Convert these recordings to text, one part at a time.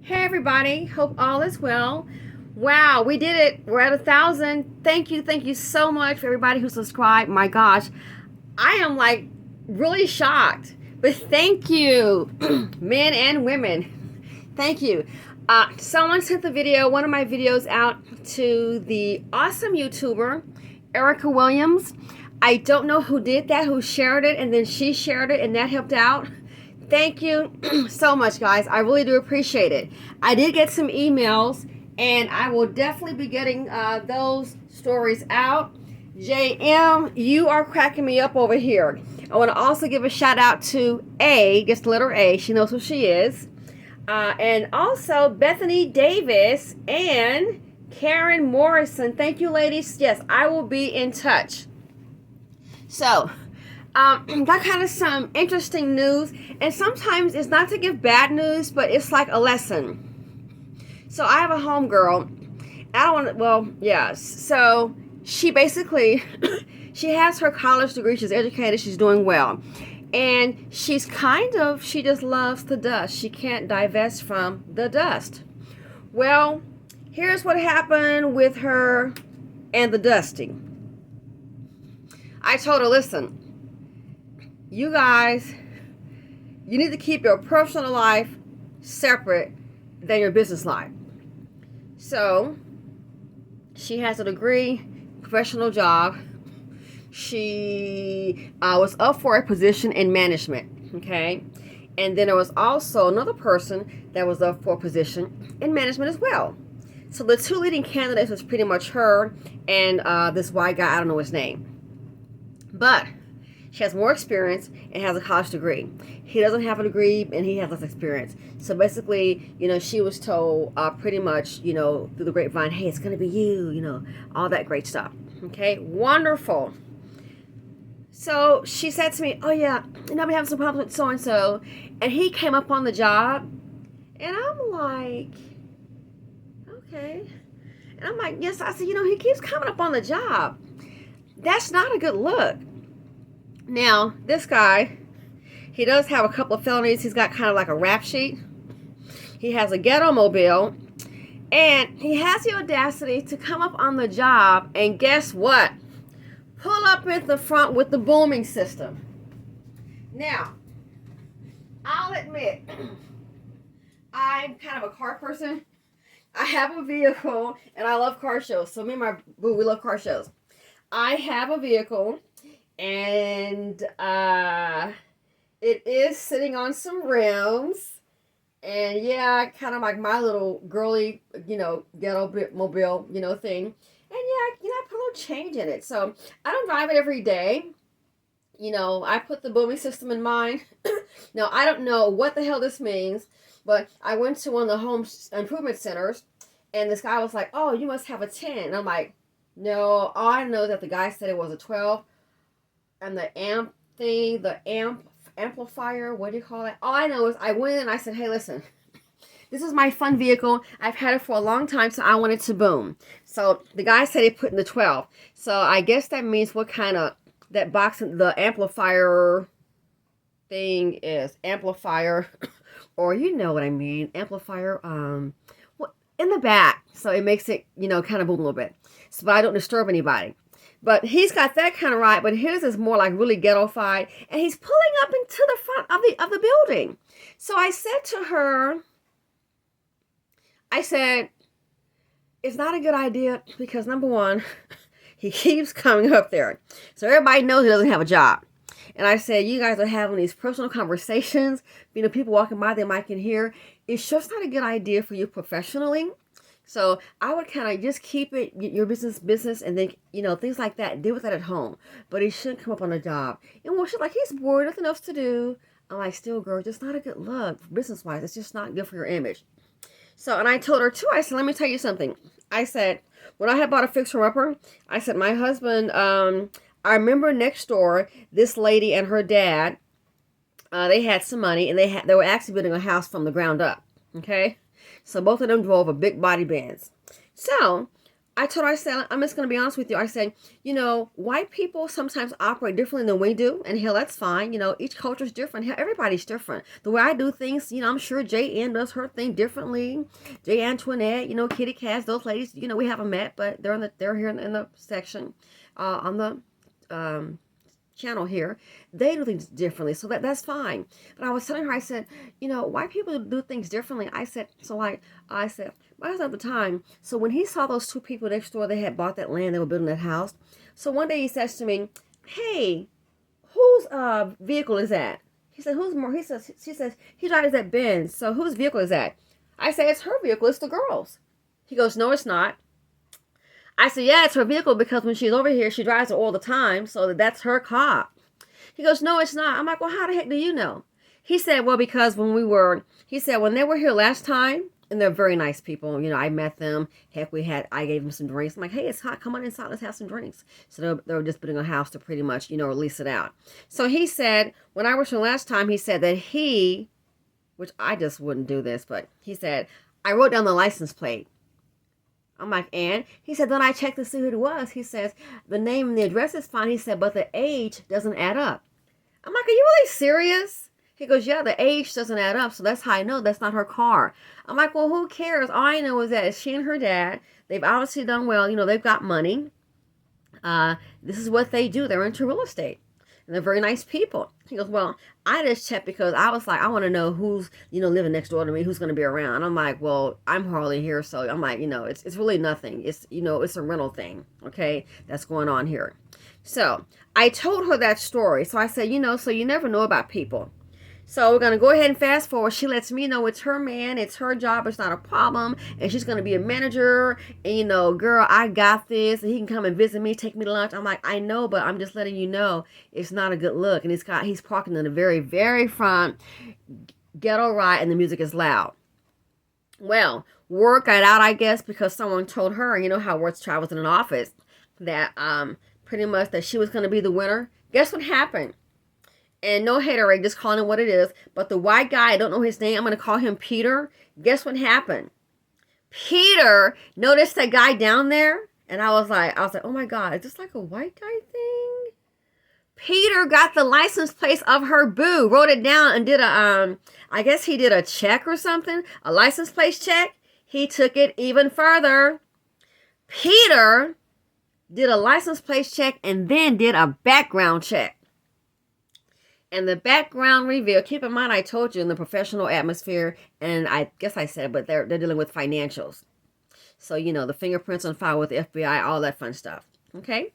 Hey everybody, hope all is well. Wow, we did it. We're at 1,000. Thank you so much for everybody who subscribed. My gosh, I am like really shocked. But thank you, men and women. Thank you. Someone sent the video, one of my videos, out to the awesome YouTuber, Erica Williams. I don't know who did that, who shared it, and then she shared it, and that helped out. Thank you so much, guys. I really do appreciate it. I did get some emails, and I will definitely be getting those stories out. JM, you are cracking me up over here. I want to also give a shout out to A, just the letter A. She knows who she is. And also Bethany Davis and Karen Morrison. Thank you, ladies. Yes, I will be in touch. So, got kind of some interesting news, and sometimes it's not to give bad news, but it's like a lesson. So I have a homegirl. I don't want to, well, yes. So she basically, she has her college degree. She's educated. She's doing well. And she just loves the dust. She can't divest from the dust. Well, here's what happened with her and the dusting. I told her, listen, you guys, you need to keep your personal life separate than your business life. So, she has a degree, professional job. She was up for a position in management, okay? And then there was also another person that was up for a position in management as well. So the two leading candidates was pretty much her and this white guy, I don't know his name. But she has more experience and has a college degree. He doesn't have a degree and he has less experience. So basically, she was told pretty much, through the grapevine, hey, it's going to be you, all that great stuff. Okay, wonderful. So she said to me, oh yeah, I'm having some problems with so-and-so. And he came up on the job. And I'm like, okay. And I'm like, yes, I said, he keeps coming up on the job. That's not a good look. Now, this guy, he does have a couple of felonies. He's got kind of like a rap sheet. He has a ghetto mobile. And he has the audacity to come up on the job and guess what? Pull up at the front with the booming system. Now, I'll admit, I'm kind of a car person. I have a vehicle and I love car shows. So me and my boo, we love car shows. I have a vehicle and it is sitting on some rims. And yeah, kind of like my little girly, ghetto mobile, thing. And yeah, I put a little change in it. So I don't drive it every day. I put the booming system in mine. Now, I don't know what the hell this means, but I went to one of the home improvement centers and this guy was like, oh, you must have a 10. And I'm like, no, all I know is that the guy said it was a 12. And the amplifier, what do you call it? All I know is I went in and I said, hey, listen, this is my fun vehicle. I've had it for a long time, so I want it to boom. So the guy said he put in the 12. So I guess that means what kind of, that box, the amplifier thing is. Amplifier, or you know what I mean, amplifier, in the back. So it makes it, kind of boom a little bit. So I don't disturb anybody. But he's got that kind of right, but his is more like really ghetto-fied. And he's pulling up into the front of the building. So I said to her, it's not a good idea because number one, he keeps coming up there. So everybody knows he doesn't have a job. And I said, you guys are having these personal conversations. People walking by, they might can hear. It's just not a good idea for you professionally. So I would kind of just keep it, your business, and then, things like that. Deal with that at home. But he shouldn't come up on a job. And well, she's like, he's bored, nothing else to do. I'm like, still, girl, just not a good look. Business-wise, it's just not good for your image. So, and I told her, too, I said, let me tell you something. I said, when I had bought a fixer-upper, I said, my husband, I remember next door, this lady and her dad, they had some money, and they were actually building a house from the ground up, okay? So both of them drove a big body Benz. So I told her, I said, I'm just going to be honest with you. I said, white people sometimes operate differently than we do. And hell, that's fine. Each culture is different. Hell, everybody's different. The way I do things, I'm sure J.N. does her thing differently. J. Antoinette, Kitty Cats, those ladies, we haven't met, but they're here in the section on the channel here. They do things differently, so that's fine. But I was telling her, I said, white people do things differently. I said, I said, my husband at the time, so when he saw those two people next door, they had bought that land, they were building that house. So one day he says to me, hey, whose vehicle is that? He said, who's more? She says, he drives that Benz. So whose vehicle is that? I say, it's her vehicle. It's the girl's. He goes, no, it's not. I said, yeah, it's her vehicle because when she's over here, she drives it all the time. So that's her car. He goes, no, it's not. I'm like, well, how the heck do you know? He said, well, because when they were here last time, and they're very nice people. I met them. Heck, I gave them some drinks. I'm like, hey, it's hot. Come on inside. Let's have some drinks. So they were just building a house to pretty much, release it out. So he said, when I was here last time, he said that which I just wouldn't do this, but he said, I wrote down the license plate. I'm like, and? He said, then I checked to see who it was. He says, the name and the address is fine. He said, but the age doesn't add up. I'm like, are you really serious? He goes, yeah, the age doesn't add up, so that's how I know that's not her car. I'm like, well, who cares? All I know is that it's she and her dad. They've obviously done well. They've got money. This is what they do. They're into real estate. And they're very nice people. He goes, well, I just checked because I was like, I want to know who's, living next door to me, who's going to be around. I'm like, well, I'm hardly here. So I'm like, it's really nothing. It's, it's a rental thing. Okay. That's going on here. So I told her that story. So I said, so you never know about people. So we're going to go ahead and fast forward. She lets me know it's her man. It's her job. It's not a problem. And she's going to be a manager. And, girl, I got this. And he can come and visit me, take me to lunch. I'm like, I know, but I'm just letting you know it's not a good look. And he's parking in the very, very front, ghetto right, and the music is loud. Well, word got out, I guess, because someone told her, how words travels in an office, that pretty much that she was going to be the winner. Guess what happened? And no haterade, just calling it what it is. But the white guy, I don't know his name. I'm going to call him Peter. Guess what happened? Peter noticed that guy down there. And I was like, oh my God, is this like a white guy thing? Peter got the license plate of her boo, wrote it down and did I guess he did a check or something. A license plate check. He took it even further. Peter did a license plate check and then did a background check. And the background reveal, keep in mind I told you in the professional atmosphere, and I guess I said, but they're dealing with financials. So, the fingerprints on file with the FBI, all that fun stuff. Okay?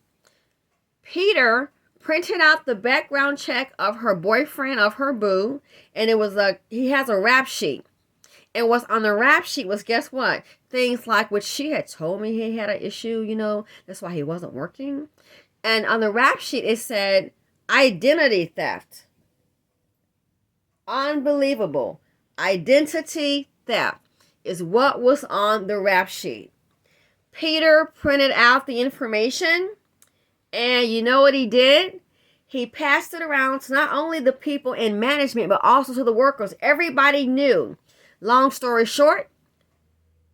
Peter printed out the background check of her boyfriend, of her boo, and he has a rap sheet. And what's on the rap sheet was, guess what? Things like which she had told me he had an issue, that's why he wasn't working. And on the rap sheet, it said, identity theft. Unbelievable. Identity theft is what was on the rap sheet. Peter printed out the information, and you know what he did? He passed it around to not only the people in management, but also to the workers. Everybody knew. Long story short,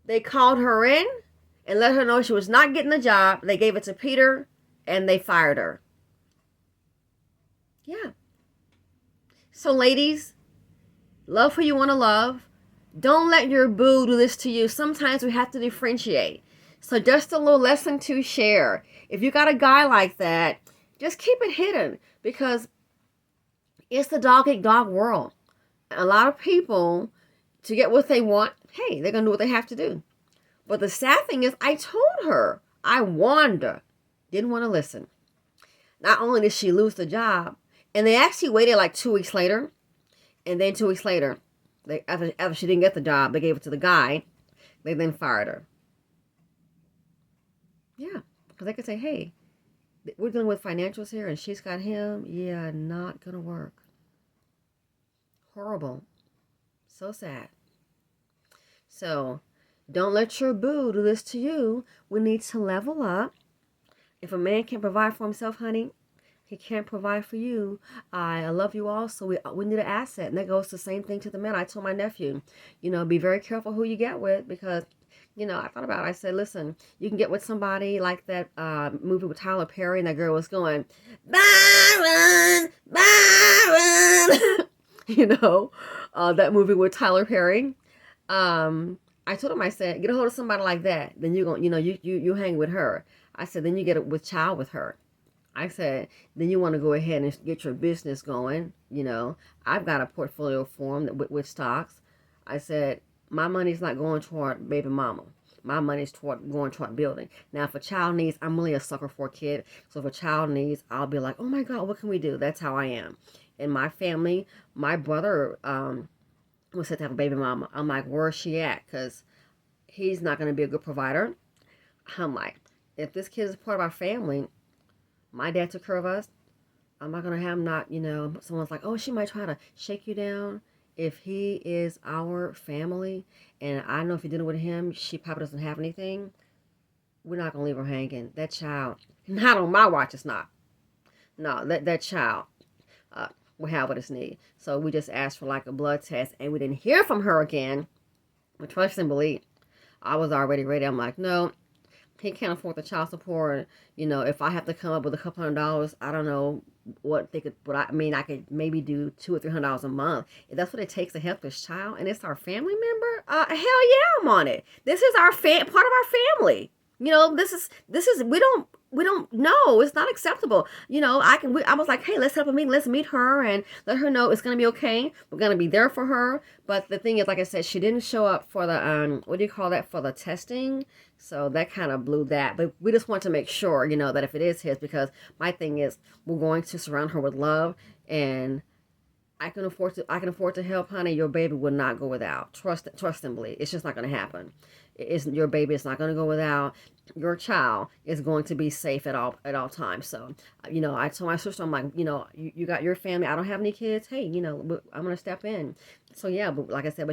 they called her in and let her know she was not getting the job. They gave it to Peter, and they fired her. Yeah. So ladies, love who you want to love. Don't let your boo do this to you. Sometimes we have to differentiate. So just a little lesson to share. If you got a guy like that, just keep it hidden because it's the dog eat dog world. A lot of people, to get what they want, hey, they're going to do what they have to do. But the sad thing is, I told her, I warned her, didn't want to listen. Not only did she lose the job, and they actually waited like 2 weeks later. And then 2 weeks later, after she didn't get the job, they gave it to the guy. They then fired her. Yeah, because they could say, hey, we're dealing with financials here and she's got him. Yeah, not going to work. Horrible. So sad. So don't let your boo do this to you. We need to level up. If a man can't provide for himself, honey, he can't provide for you. I love you all, so we need an asset. And that goes the same thing to the men. I told my nephew, be very careful who you get with because I thought about it. I said, listen, you can get with somebody like that movie with Tyler Perry, and that girl was going, Byron, Byron. That movie with Tyler Perry. I told him, I said, get a hold of somebody like that. Then you're going, you hang with her. I said, then you get with child with her. I said, then you want to go ahead and get your business going. I've got a portfolio form with stocks. I said, my money's not going toward baby mama. My money's going toward building. Now, if a child needs, I'm really a sucker for a kid. So if a child needs, I'll be like, oh my God, what can we do? That's how I am. In my family, my brother was said to have a baby mama. I'm like, where's she at? Because he's not going to be a good provider. I'm like, if this kid is part of our family, my dad took care of us. I'm not going to have him not, someone's like, oh, she might try to shake you down. If he is our family, and I know if you're dealing with him, she probably doesn't have anything, we're not going to leave her hanging. That child, not on my watch, it's not. No, that child will have what it's need. So we just asked for like a blood test, and we didn't hear from her again. But trust and believe, I was already ready. I'm like, no, he can't afford the child support. If I have to come up with a couple $100, I don't know what they could, but I could maybe do $200 or $300 a month. If that's what it takes to help this child, and it's our family member, hell yeah, I'm on it. This is our part of our family. This is we don't know. It's not acceptable. I was like, hey, let's help a meeting. Let's meet her and let her know it's going to be okay. We're going to be there for her. But the thing is, like I said, she didn't show up for the, what do you call that, for the testing. So that kind of blew that. But we just want to make sure, that if it is his, because my thing is we're going to surround her with love, and I can afford to help, honey. Your baby will not go without. Trust and believe. It's just not going to happen. Your baby is not going to go without. Your child is going to be safe at all times. So, I told my sister, I'm like, you got your family. I don't have any kids. Hey, I'm going to step in. So yeah, but like I said, but